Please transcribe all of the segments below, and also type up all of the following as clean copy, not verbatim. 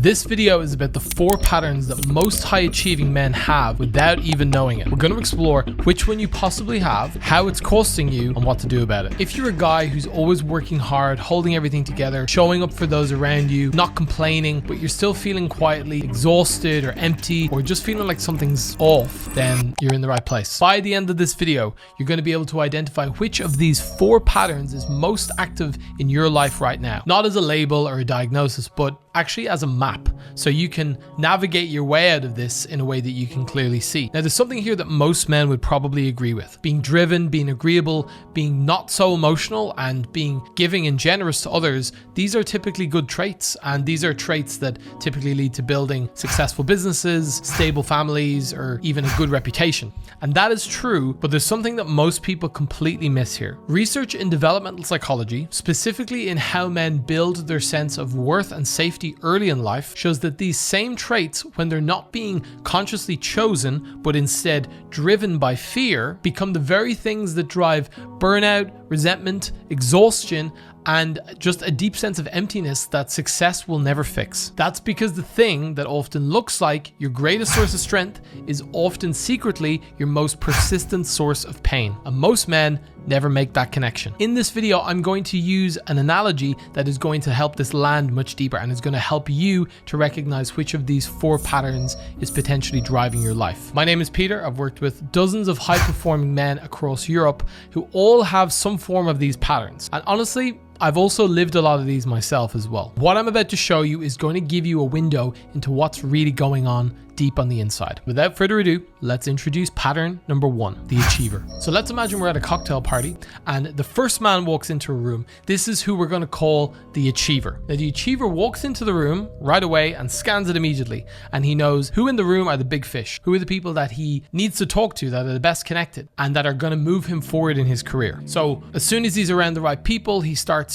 This video is about the 4 patterns that most high achieving men have without even knowing it. We're going to explore which one you possibly have, how it's costing you, and what to do about it. If you're a guy who's always working hard, holding everything together, showing up for those around you, not complaining, but you're still feeling quietly exhausted or empty, or just feeling like something's off, then you're in the right place. By the end of this video, you're going to be able to identify which of these 4 patterns is most active in your life right now. Not as a label or a diagnosis, but actually as a map, so you can navigate your way out of this in a way that you can clearly see. Now, there's something here that most men would probably agree with. Being driven, being agreeable, being not so emotional, and being giving and generous to others, these are typically good traits, and these are traits that typically lead to building successful businesses, stable families, or even a good reputation. And that is true, but there's something that most people completely miss here. Research in developmental psychology, specifically in how men build their sense of worth and safety early in life, shows that these same traits, when they're not being consciously chosen, but instead driven by fear, become the very things that drive burnout, resentment, exhaustion, and just a deep sense of emptiness that success will never fix. That's because the thing that often looks like your greatest source of strength is often secretly your most persistent source of pain. And most men never make that connection. In this video, I'm going to use an analogy that is going to help this land much deeper, and is going to help you to recognize which of these 4 patterns is potentially driving your life. My name is Peter. I've worked with dozens of high-performing men across Europe who all have some form of these patterns. And honestly, I've also lived a lot of these myself as well. What I'm about to show you is going to give you a window into what's really going on deep on the inside. Without further ado, let's introduce pattern number 1, the achiever. So let's imagine we're at a cocktail party and the first man walks into a room. This is who we're going to call the achiever. Now, the achiever walks into the room right away and scans it immediately, and he knows who in the room are the big fish, who are the people that he needs to talk to, that are the best connected, and that are going to move him forward in his career. So as soon as he's around the right people, he starts,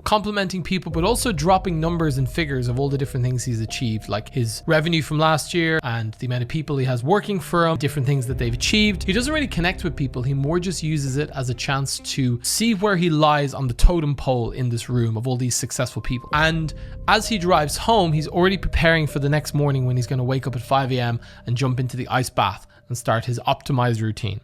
complimenting people, but also dropping numbers and figures of all the different things he's achieved, like his revenue from last year and the amount of people he has working for him, different things that they've achieved. He doesn't really connect with people. He more just uses it as a chance to see where he lies on the totem pole in this room of all these successful people. And as he drives home, he's already preparing for the next morning when he's going to wake up at 5 a.m. and jump into the ice bath and start his optimized routine.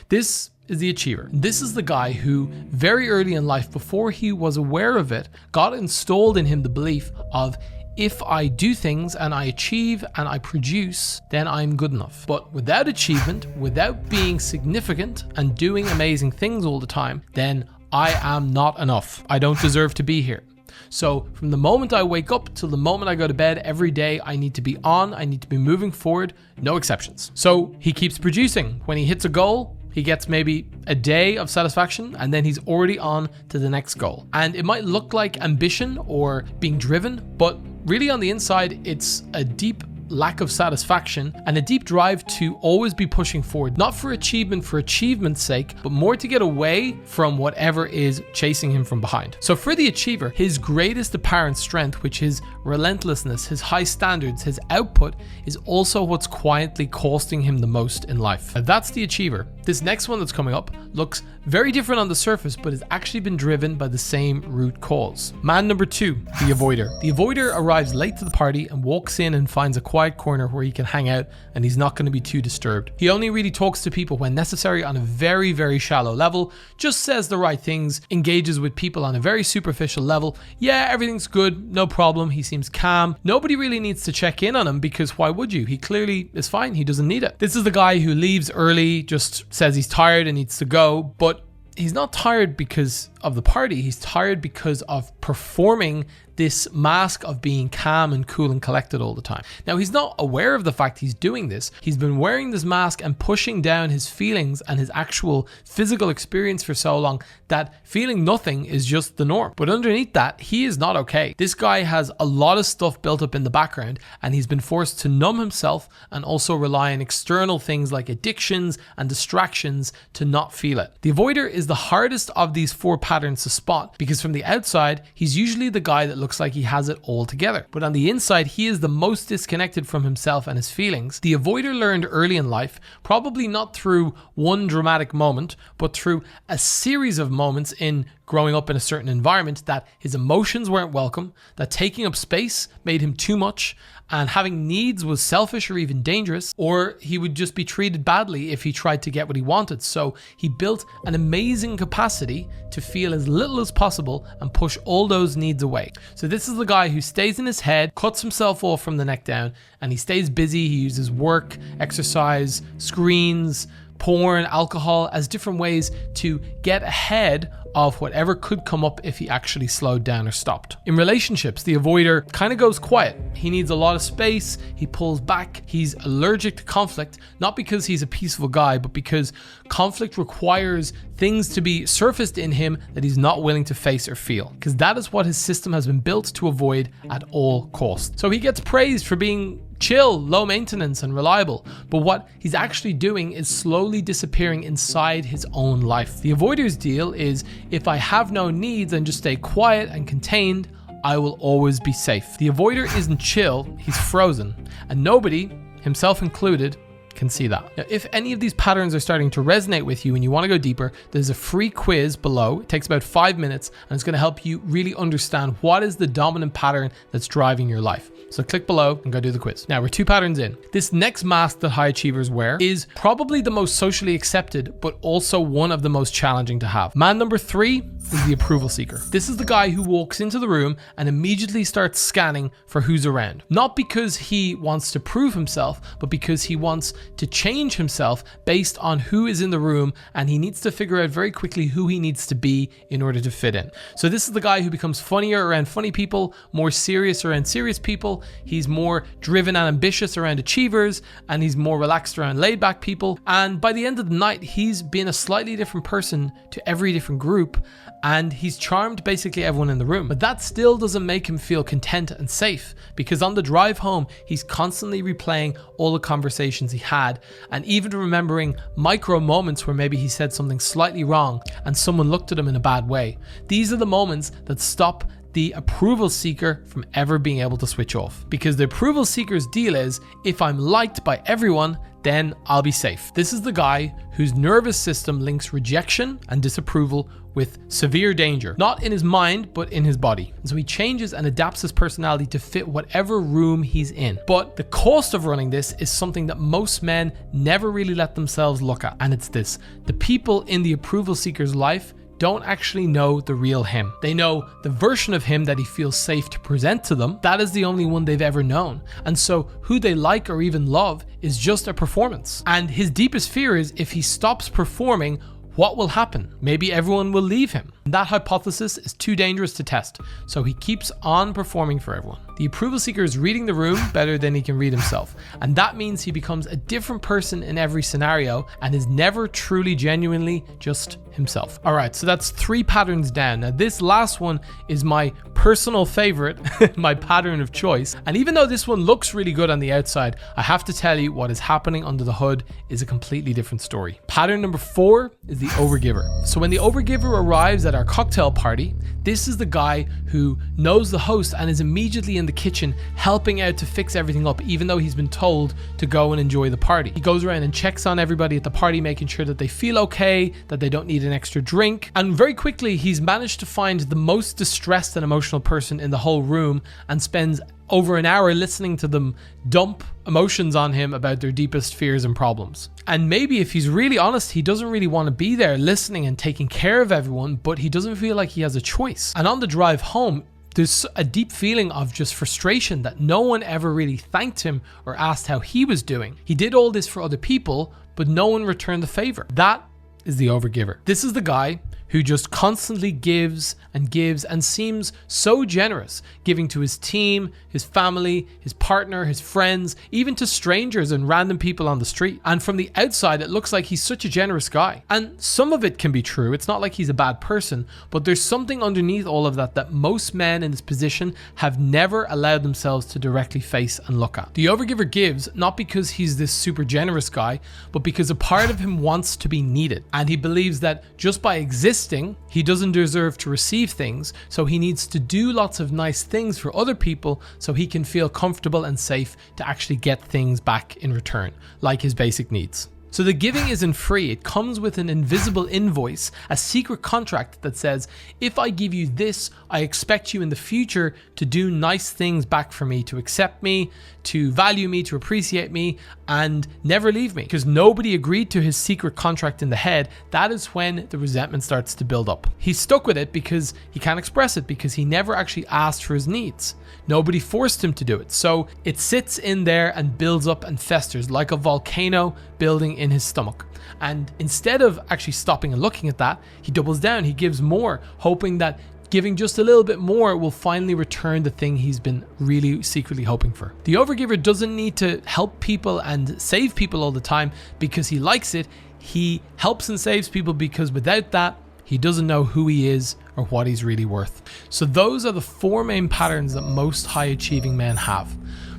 This is the achiever. This is the guy who very early in life, before he was aware of it, got installed in him the belief of, if I do things and I achieve and I produce, then I'm good enough. But without achievement, without being significant and doing amazing things all the time, then I am not enough. I don't deserve to be here. So from the moment I wake up till the moment I go to bed every day, I need to be on, I need to be moving forward, no exceptions. So he keeps producing. When he hits a goal, he gets maybe a day of satisfaction, and then he's already on to the next goal. And it might look like ambition or being driven, but really on the inside, it's a deep lack of satisfaction and a deep drive to always be pushing forward, not for achievement for achievement's sake, but more to get away from whatever is chasing him from behind. So for the achiever, his greatest apparent strength, which is relentlessness, his high standards, his output, is also what's quietly costing him the most in life. Now, that's the achiever. This next one that's coming up looks very different on the surface, but has actually been driven by the same root cause. Man number 2, the avoider. The avoider arrives late to the party and walks in and finds a quiet corner where he can hang out, and he's not going to be too disturbed. He only really talks to people when necessary on a very, very shallow level, just says the right things, engages with people on a very superficial level. Yeah, everything's good, no problem. He seems calm. Nobody really needs to check in on him, because why would you? He clearly is fine. He doesn't need it. This is the guy who leaves early, just says he's tired and needs to go, but he's not tired because of the party. He's tired because of performing this mask of being calm and cool and collected all the time. Now, he's not aware of the fact he's doing this. He's been wearing this mask and pushing down his feelings and his actual physical experience for so long that feeling nothing is just the norm. But underneath that, he is not okay. This guy has a lot of stuff built up in the background, and he's been forced to numb himself and also rely on external things like addictions and distractions to not feel it. The avoider is the hardest of these 4 patterns to spot, because from the outside, he's usually the guy that looks like he has it all together. But on the inside, he is the most disconnected from himself and his feelings. The avoider learned early in life, probably not through one dramatic moment, but through a series of moments in growing up in a certain environment, that his emotions weren't welcome, that taking up space made him too much, and having needs was selfish or even dangerous, or he would just be treated badly if he tried to get what he wanted. So he built an amazing capacity to feel as little as possible and push all those needs away. So this is the guy who stays in his head, cuts himself off from the neck down, and he stays busy. He uses work, exercise, screens, porn, alcohol as different ways to get ahead of whatever could come up if he actually slowed down or stopped. In relationships, the avoider kind of goes quiet. He needs a lot of space. He pulls back. He's allergic to conflict, not because he's a peaceful guy, but because conflict requires things to be surfaced in him that he's not willing to face or feel, because that is what his system has been built to avoid at all costs. So he gets praised for being chill, low maintenance, and reliable, but what he's actually doing is slowly disappearing inside his own life. The avoider's deal is, if I have no needs and just stay quiet and contained, I will always be safe. The avoider isn't chill, he's frozen, and nobody, himself included, can see that. Now, if any of these patterns are starting to resonate with you and you want to go deeper, there's a free quiz below. It takes about 5 minutes and it's going to help you really understand what is the dominant pattern that's driving your life. So click below and go do the quiz. Now we're 2 patterns in. This next mask that high achievers wear is probably the most socially accepted, but also one of the most challenging to have. Man number 3 is the approval seeker. This is the guy who walks into the room and immediately starts scanning for who's around. Not because he wants to prove himself, but because he wants to change himself based on who is in the room, and he needs to figure out very quickly who he needs to be in order to fit in. So this is the guy who becomes funnier around funny people, more serious around serious people. He's more driven and ambitious around achievers, and he's more relaxed around laid back people. And by the end of the night, he's been a slightly different person to every different group, and he's charmed basically everyone in the room. But that still doesn't make him feel content and safe, because on the drive home, he's constantly replaying all the conversations he had, and even remembering micro moments where maybe he said something slightly wrong and someone looked at him in a bad way. These are the moments that stop the approval seeker from ever being able to switch off, because the approval seeker's deal is, if I'm liked by everyone, then I'll be safe. This is the guy whose nervous system links rejection and disapproval with severe danger, not in his mind, but in his body. And so he changes and adapts his personality to fit whatever room he's in. But the cost of running this is something that most men never really let themselves look at. And it's this: the people in the approval seeker's life don't actually know the real him. They know the version of him that he feels safe to present to them. That is the only one they've ever known. And so who they like or even love is just a performance. And his deepest fear is, if he stops performing, what will happen? Maybe everyone will leave him. That hypothesis is too dangerous to test, so he keeps on performing for everyone. The approval seeker is reading the room better than he can read himself, and that means he becomes a different person in every scenario and is never truly genuinely just himself. All right, so that's 3 patterns down. Now this last one is my personal favorite, my pattern of choice. And even though this one looks really good on the outside, I have to tell you what is happening under the hood is a completely different story. Pattern number 4 is the overgiver. So when the overgiver arrives at our cocktail party, this is the guy who knows the host and is immediately in the kitchen helping out to fix everything up, even though he's been told to go and enjoy the party. He goes around and checks on everybody at the party, making sure that they feel okay, that they don't need an extra drink. And very quickly, he's managed to find the most distressed and emotional person in the whole room and spends over an hour listening to them dump emotions on him about their deepest fears and problems. And maybe if he's really honest, he doesn't really want to be there listening and taking care of everyone, but he doesn't feel like he has a choice. And on the drive home, there's a deep feeling of just frustration that no one ever really thanked him or asked how he was doing. He did all this for other people, but no one returned the favor. That is the overgiver. This is the guy who just constantly gives and seems so generous, giving to his team, his family, his partner, his friends, even to strangers and random people on the street. And from the outside, it looks like he's such a generous guy. And some of it can be true. It's not like he's a bad person, but there's something underneath all of that most men in this position have never allowed themselves to directly face and look at. The overgiver gives not because he's this super generous guy, but because a part of him wants to be needed. And he believes that just by existing, he doesn't deserve to receive things. So he needs to do lots of nice things for other people so he can feel comfortable and safe to actually get things back in return, like his basic needs. So the giving isn't free. It comes with an invisible invoice, a secret contract that says, if I give you this, I expect you in the future to do nice things back for me, to accept me, to value me, to appreciate me, and never leave me. Because nobody agreed to his secret contract in the head, that is when the resentment starts to build up. He's stuck with it because he can't express it, because he never actually asked for his needs. Nobody forced him to do it. So it sits in there and builds up and festers like a volcano building in his stomach. And instead of actually stopping and looking at that, he doubles down, he gives more, hoping that giving just a little bit more will finally return the thing he's been really secretly hoping for. The overgiver doesn't need to help people and save people all the time because he likes it. He helps and saves people because without that, he doesn't know who he is or what he's really worth. So those are the 4 main patterns that most high achieving men have.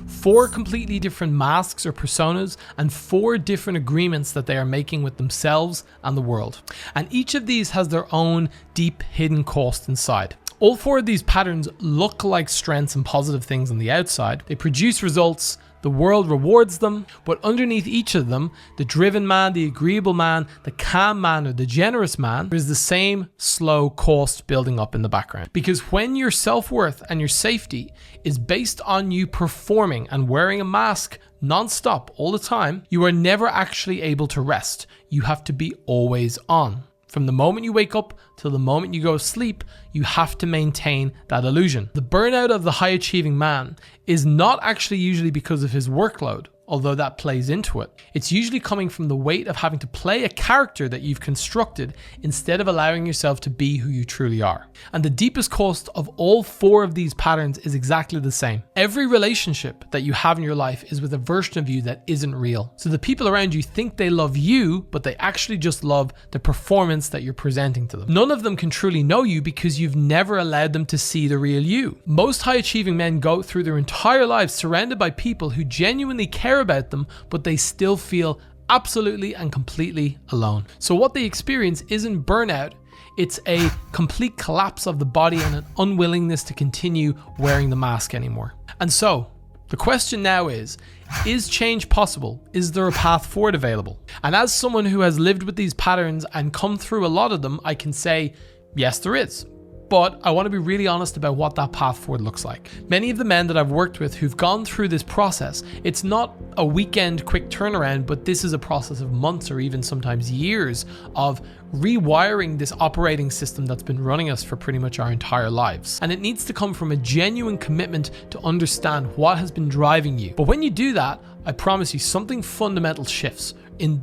4 completely different masks or personas, and 4 different agreements that they are making with themselves and the world. And each of these has their own deep hidden cost inside. All 4 of these patterns look like strengths and positive things on the outside. They produce results, the world rewards them, but underneath each of them, the driven man, the agreeable man, the calm man, or the generous man, there is the same slow cost building up in the background. Because when your self-worth and your safety is based on you performing and wearing a mask non-stop all the time, you are never actually able to rest. You have to be always on. From the moment you wake up till the moment you go to sleep, you have to maintain that illusion. The burnout of the high achieving man is not actually usually because of his workload, although that plays into it. It's usually coming from the weight of having to play a character that you've constructed instead of allowing yourself to be who you truly are. And the deepest cost of all 4 of these patterns is exactly the same. Every relationship that you have in your life is with a version of you that isn't real. So the people around you think they love you, but they actually just love the performance that you're presenting to them. None of them can truly know you because you've never allowed them to see the real you. Most high achieving men go through their entire lives surrounded by people who genuinely care about them, but they still feel absolutely and completely alone. So what they experience isn't burnout, it's a complete collapse of the body and an unwillingness to continue wearing the mask anymore. And so the question now is change possible? Is there a path forward available? And as someone who has lived with these patterns and come through a lot of them, I can say, yes, there is. But I want to be really honest about what that path forward looks like. Many of the men that I've worked with who've gone through this process, it's not a weekend quick turnaround, but this is a process of months or even sometimes years of rewiring this operating system that's been running us for pretty much our entire lives. And it needs to come from a genuine commitment to understand what has been driving you. But when you do that, I promise you something fundamental shifts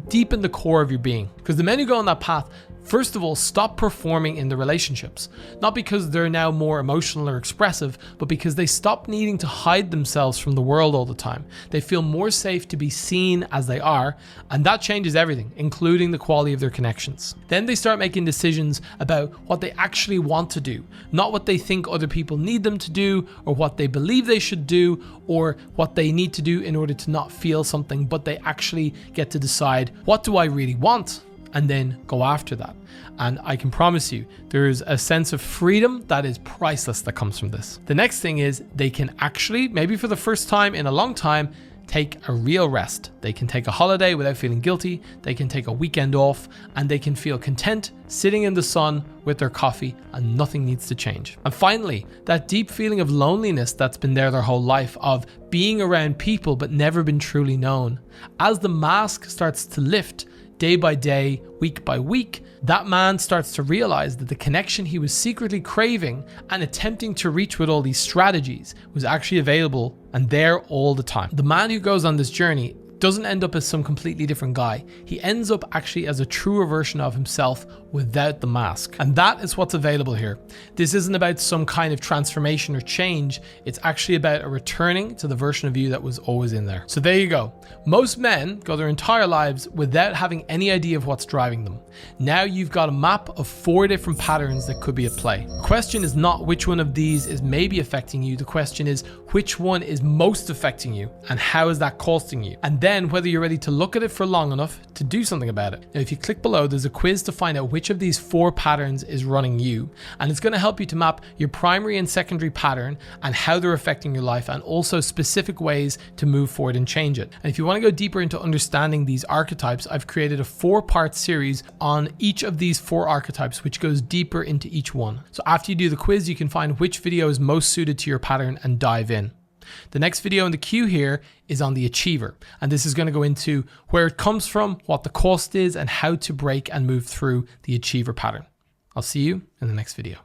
deep in the core of your being. Because the men who go on that path, first of all, stop performing in the relationships. Not because they're now more emotional or expressive, but because they stop needing to hide themselves from the world all the time. They feel more safe to be seen as they are, and that changes everything, including the quality of their connections. Then they start making decisions about what they actually want to do, not what they think other people need them to do, or what they believe they should do, or what they need to do in order to not feel something, but they actually get to decide, what do I really want? And then go after that. And I can promise you, there's a sense of freedom that is priceless that comes from this. The next thing is they can actually, maybe for the first time in a long time, take a real rest. They can take a holiday without feeling guilty. They can take a weekend off, and they can feel content sitting in the sun with their coffee, and nothing needs to change. And finally, that deep feeling of loneliness that's been there their whole life, of being around people but never been truly known. As the mask starts to lift, day by day, week by week, that man starts to realize that the connection he was secretly craving and attempting to reach with all these strategies was actually available and there all the time. The man who goes on this journey doesn't end up as some completely different guy. He ends up actually as a truer version of himself without the mask. And that is what's available here. This isn't about some kind of transformation or change. It's actually about a returning to the version of you that was always in there. So there you go. Most men go their entire lives without having any idea of what's driving them. Now you've got a map of 4 different patterns that could be at play. The question is not which one of these is maybe affecting you. The question is which one is most affecting you and how is that costing you? And then then whether you're ready to look at it for long enough to do something about it. Now, if you click below, there's a quiz to find out which of these 4 patterns is running you, and it's going to help you to map your primary and secondary pattern and how they're affecting your life, and also specific ways to move forward and change it. And if you want to go deeper into understanding these archetypes, I've created a 4-part series on each of these 4 archetypes, which goes deeper into each one. So after you do the quiz, you can find which video is most suited to your pattern and dive in. The next video in the queue here is on the achiever, and this is going to go into where it comes from, what the cost is, and how to break and move through the achiever pattern. I'll see you in the next video.